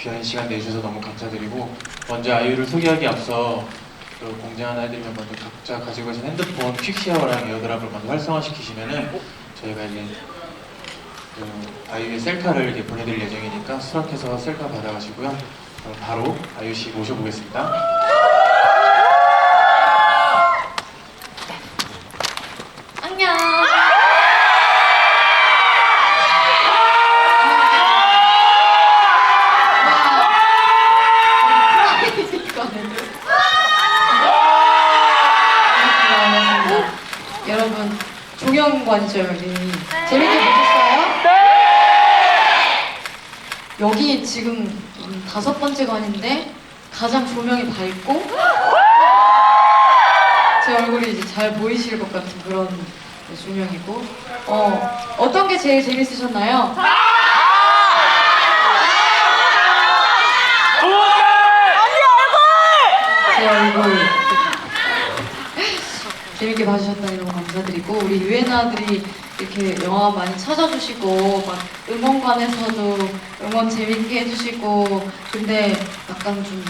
귀한 시간 내주셔서 너무 감사드리고, 먼저 아이유를 소개하기 앞서 그 공지 하나 해드리면, 먼저 각자 가지고 계신 핸드폰 퀵시어랑 에어드랍을 먼저 활성화시키시면은 저희가 이제 그 아이유의 셀카를 이렇게 보내드릴 예정이니까 수락해서 셀카 받아가시고요. 그럼 바로 아이유 씨 모셔보겠습니다. 안녕. 여러분, 종영관이죠, 여기. 재밌게 보셨어요? 여기 지금 5번째 관인데 가장 조명이 밝고 제 얼굴이 이제 잘 보이실 것 같은 그런 조명이고, 어떤 게 제일 재밌으셨나요? 제 얼굴 재밌게 봐주셨다니 너무 감사드리고, 우리 유엔아들이 이렇게 영화 많이 찾아주시고 막 응원관에서도 응원 재밌게 해주시고, 근데 약간 좀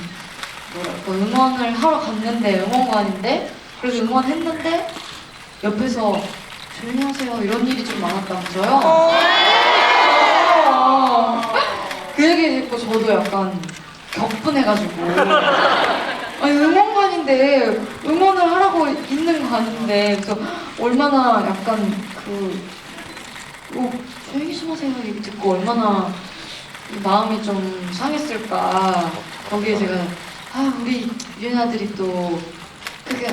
뭐랄까, 응원을 하러 갔는데 응원관인데, 그래서 응원했는데 옆에서 조용히 하세요 이런 일이 좀 많았다면서요? 그 얘기 듣고 저도 약간 격분해가지고, 아니 응원관인데 응원을 하라고 있는 관인데, 그래서 얼마나 약간 조용히 좀 하세요 얘기 듣고 얼마나 마음이 좀 상했을까. 거기에 제가 우리 유엔아들이 또 그게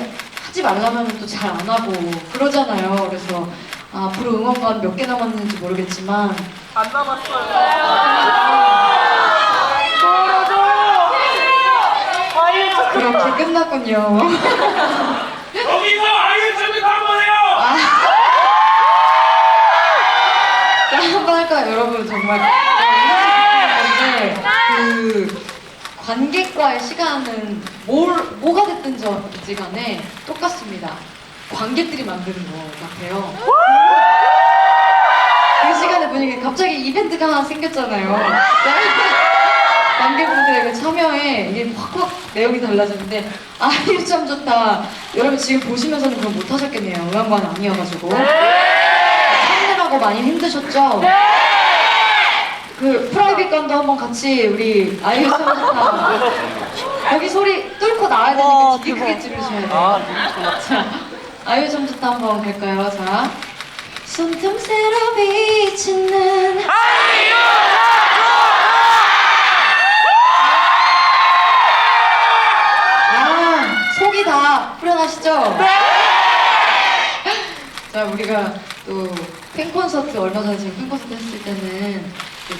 하지 말라면 또 잘 안 하고 그러잖아요. 그래서 앞으로 응원관 몇 개 남았는지 모르겠지만 안 남았어요. 그렇게 끝났군요. 여기서 아이유 준비 한번 해요. 자, 한번 할까요, 여러분? 정말. 그 관객과의 시간은 뭐가 됐든지 간에 똑같습니다. 관객들이 만드는 것 같아요. 그 시간에 분위기, 갑자기 이벤트가 하나 생겼잖아요. 관객분들의 그 참여에 이게 확확 내용이 달라졌는데, 아이유 참 좋다. 여러분 지금 보시면서는 그걸 못 하셨겠네요. 응원관 아니어가지고. 참느라고 많이 힘드셨죠? 그 프라이빗 관도 한번 같이 우리 아이유 참 좋다. 여기 소리 뚫고 나와야 되니까 되게 크게 지르셔야 돼요. 자, 아이유 참 좋다 한번 갈까요? 자, 손틈새로 비치는 아이유! 속이 다 후련하시죠? 네! 자, 우리가 또 팬콘서트, 얼마 전에 제가 팬콘서트 했을 때는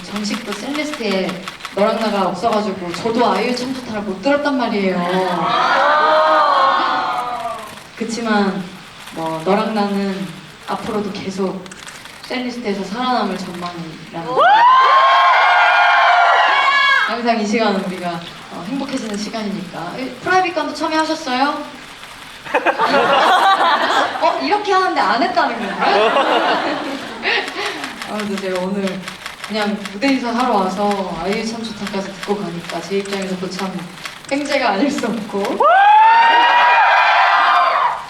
정식 또 셀리스트에 너랑 나가 없어가지고 저도 아이유 참 좋다를 못 들었단 말이에요. 그치만 뭐 너랑 나는 앞으로도 계속 셀리스트에서 살아남을 전망이라는 항상 이 시간은 우리가 행복해지는 시간이니까. 프라이빗 관도 참여하셨어요? 이렇게 하는데 안 했다는 건가요? 그래서 제가 오늘 그냥 무대 인사 하러 와서 아이유 참 좋다까지 듣고 가니까 제 입장에서도 참 횡재가 아닐 수 없고,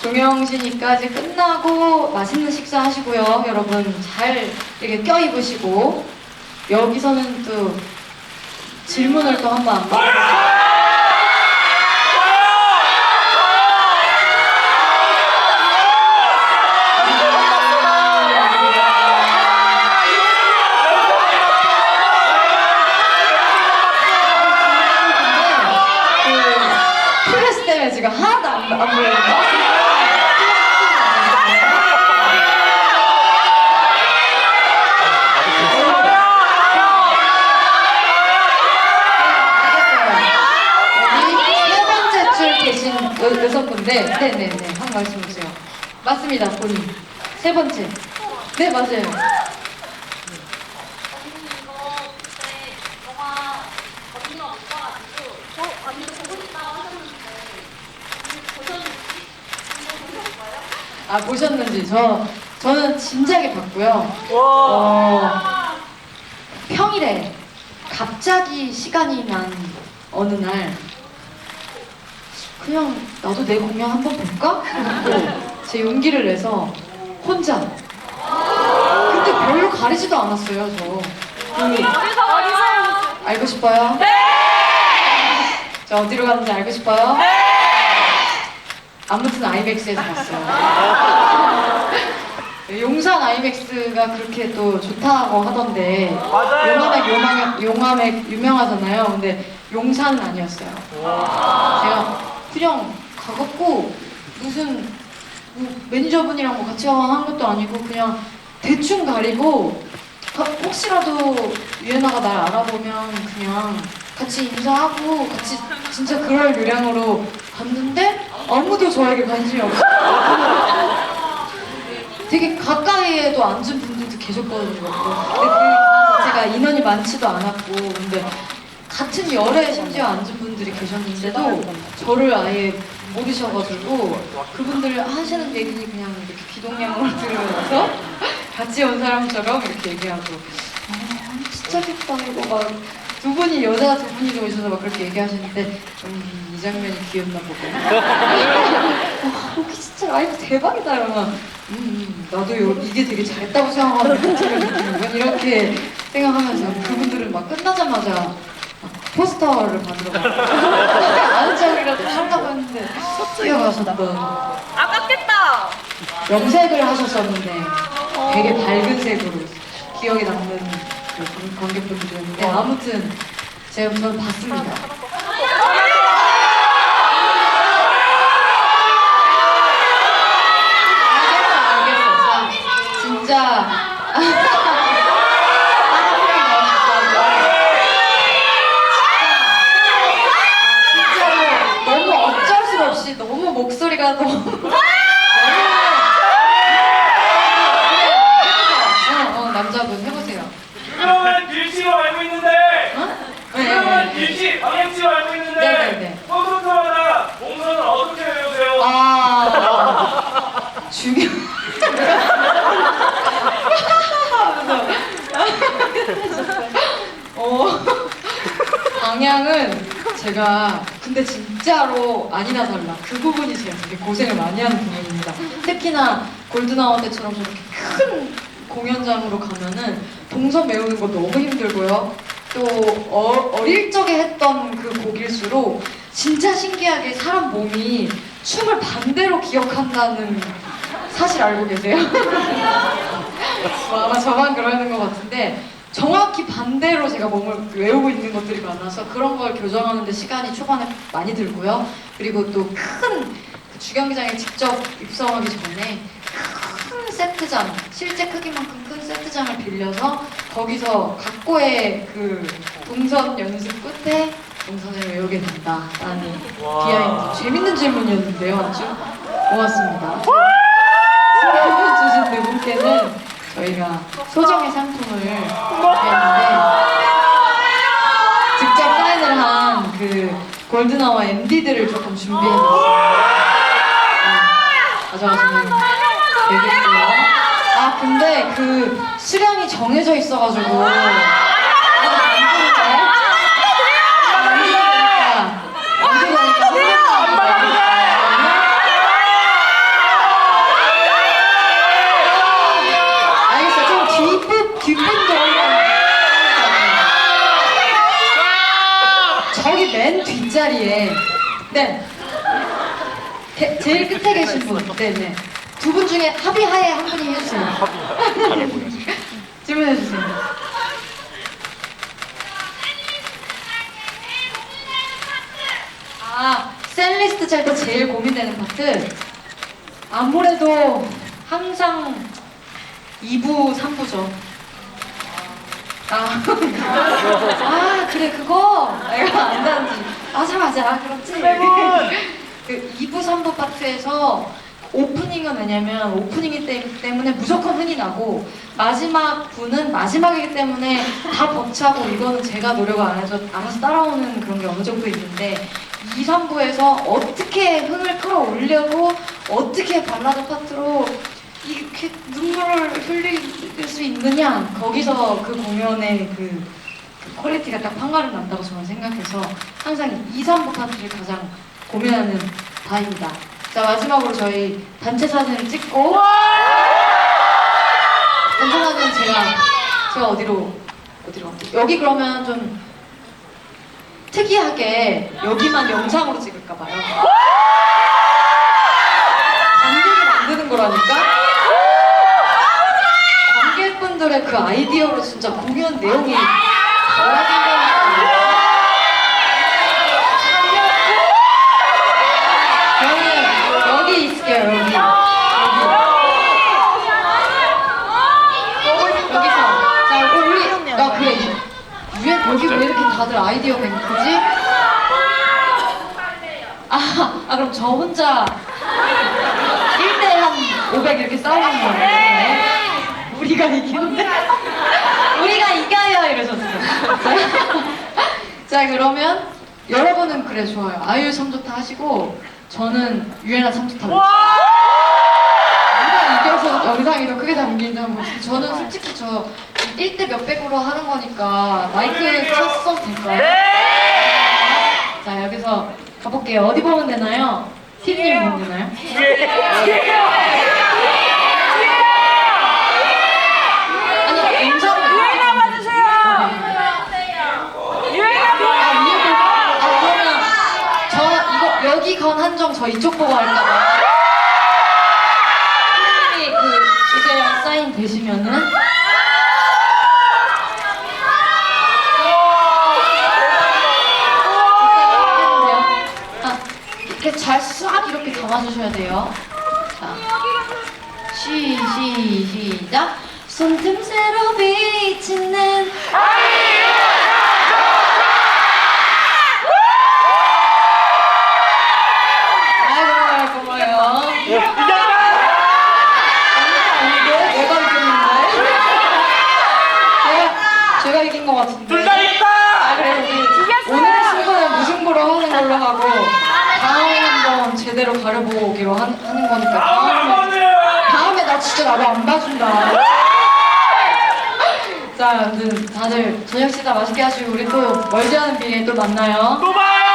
종영시니까 이제 끝나고 맛있는 식사 하시고요. 여러분 잘 이렇게 껴입으시고, 여기서는 또 질문을 또 한번 안 받아보세요. 플래시 때문에 지금 하나도 안 보여요. 여성분데, 네네네, 한 말씀 주세요. 맞습니다, 본인. 세 번째. 네, 맞아요. 언니 이거 그때 영화 언니가 못 봐가지고 언니도 보고 싶다고 하셨는데 언니 보셨는지 보셨는지 저는 진작에 봤고요. 평일에 갑자기 시간이 난 어느 날 그냥 나도 내 공연 한번 볼까? 하고 제 용기를 내서 혼자. 근데 별로 가리지도 않았어요, 저. 알고 싶어요? 네! 저 어디로 가는지 알고 싶어요? 네! 아무튼 아이맥스에서 봤어요. 용산 아이맥스가 그렇게 또 좋다고 하던데 용암액 유명하잖아요. 근데 용산은 아니었어요. 제가 그냥 가갖고 무슨 매니저분이랑 뭐 같이 한 것도 아니고 그냥 대충 가리고 혹시라도 유엔아가 날 알아보면 그냥 같이 인사하고 같이 진짜 그럴 요량으로 갔는데 아무도 저에게 관심이 없어요. 되게 가까이에도 앉은 분들도 계셨거든요. 근데 그 제가 인원이 많지도 않았고 근데 같은 열에 심지어 앉은 분들이 계셨는데도 저를 아예 모르셔가지고 그분들 하시는 얘기 그냥 이렇게 귀동냥으로 들으면서 같이 온 사람처럼 이렇게 얘기하고 진짜 좋다 이거 막 두 분이 여자 두 분이 오셔서 막 그렇게 얘기하시는데 이 장면이 귀엽나 보고 여기 진짜 라이브 대박이다 이러면 나도 이게 되게 잘했다고 생각하는 이렇게 생각하면서 그분들은 막 끝나자마자 막 포스터를 받으러 가고 아는 척이라도 하려고 했는데 뛰어가셨던 아깝겠다. 염색을 하셨었는데 되게 밝은 색으로 기억에 남는 그 관객분들이었는데 아무튼 저는 봤습니다. 알겠어. 진짜 진짜로 너무 어쩔 수 없이 너무 목소리가 너무 남자분 해보세요. 유명한 길씨로 알고 있는데 유명한 길씨, 방향씨로 알고 있는데 네네네. 콘서트마다 몸선을 어떻게 외우세요? 중요. 방향은 제가 근데 진짜로 아니나 달라 그 부분이 제가 되게 고생을 많이 하는 부분입니다. 특히나 골든아워 때처럼 저렇게 큰 공연장으로 가면은 동선 외우는 거 너무 힘들고요. 또 어릴 적에 했던 그 곡일수록 진짜 신기하게 사람 몸이 춤을 반대로 기억한다는 사실 알고 계세요? 뭐 아마 저만 그러는 것 같은데 정확히 반대로 제가 몸을 외우고 있는 것들이 많아서 그런 걸 교정하는데 시간이 초반에 많이 들고요. 그리고 또 큰 주경기장에 직접 입성하기 전에 큰 세트장, 실제 크기만큼 큰 세트장을 빌려서 거기서 각고의 그 동선 연습 끝에 동선을 외우게 된다라는 비하인드. 재밌는 질문이었는데요, 아주 고맙습니다. 질문해주신 네 분께는 저희가 소정의 상품을 준비했는데 직접 사인을 한 그 골든아워 MD들을 조금 준비해봤습니다. 가져가시면 되겠고요. 아 근데 그 수량이 정해져 있어가지고 알겠어요. 좀 뒷분도 저기 맨 뒷자리에 네 제일 끝에 계신 분 네네 두 분 중에 합의하에 한 분이 해주세요. 질문해주세요. 셀리스트 짤 때 제일 고민되는 파트 아무래도 항상 2부, 3부죠. 그래 그거 내가 안다는지 맞아 그렇지. 그 2부, 3부 파트에서 오프닝은 왜냐면 오프닝이기 때문에 무조건 흥이 나고 마지막 부는 마지막이기 때문에 다 벅차고 이거는 제가 노력을 안 해서 알아서 따라오는 그런 게 어느 정도 있는데 2, 3부에서 어떻게 흥을 끌어올려고 어떻게 발라드 파트로 이렇게 눈물을 흘릴 수 있느냐 거기서 그 공연의 그 퀄리티가 딱 판가름 난다고 저는 생각해서 항상 2, 3부 파트를 가장 고민하는 바입니다. 자, 마지막으로 저희 단체 사진을 찍고 단체 사진은 제가 어디로 여기 그러면 좀 특이하게 여기만 영상으로 찍을까 봐요. 관객을 만드는 거라니까? 관객분들의 그 아이디어로 진짜 공연 내용이 달라진다니까. 저는 여기 있을게요, 여기. 여기서. 자, 우리, 나 그래. 여기 왜 이렇게 다들 아이디어가 있지? 그럼 저 혼자 1대 한 500 이렇게 싸우는 거예요. 우리가 이기는데? 우리가 이겨요! 이러셨어요. 자, 그러면 여러분은 그래, 좋아요. 아이유 3조타 하시고, 저는 유엔아 3조타 누가 이겨서 영상이 더 크게 담긴지 한번. 저는 솔직히 저 1대 몇백으로 하는 거니까 마이크 쳤어도 될까요? 자, 여기서 가볼게요. 어디 보면 되나요? 티님 보면 되나요? 아니, 영상을 유엔아 봐주세요. 유엔아 그러면 저 여기 건 한정 저 이쪽 보고 할까봐. 티님이 그 주제랑 사인 되시면은 이렇게 잘 싹 이렇게 담아주셔야 돼요. 자, 시작. 손틈새로 비치는 아이고 고마워요. 내가 이겼는데? 제가 이긴 것 같은데. 둘 다 있다. 그래, 우리 오늘의 승부는 무승부로 하는 걸로 하고 다음에 한번 제대로 가려보고 오기로 하는 거니까 다음에 나 진짜 나도 안 봐준다. 자, 아무튼 다들 저녁 식사 맛있게 하시고 우리 또 멀지 않은 비에 또 만나요. 또 봐요.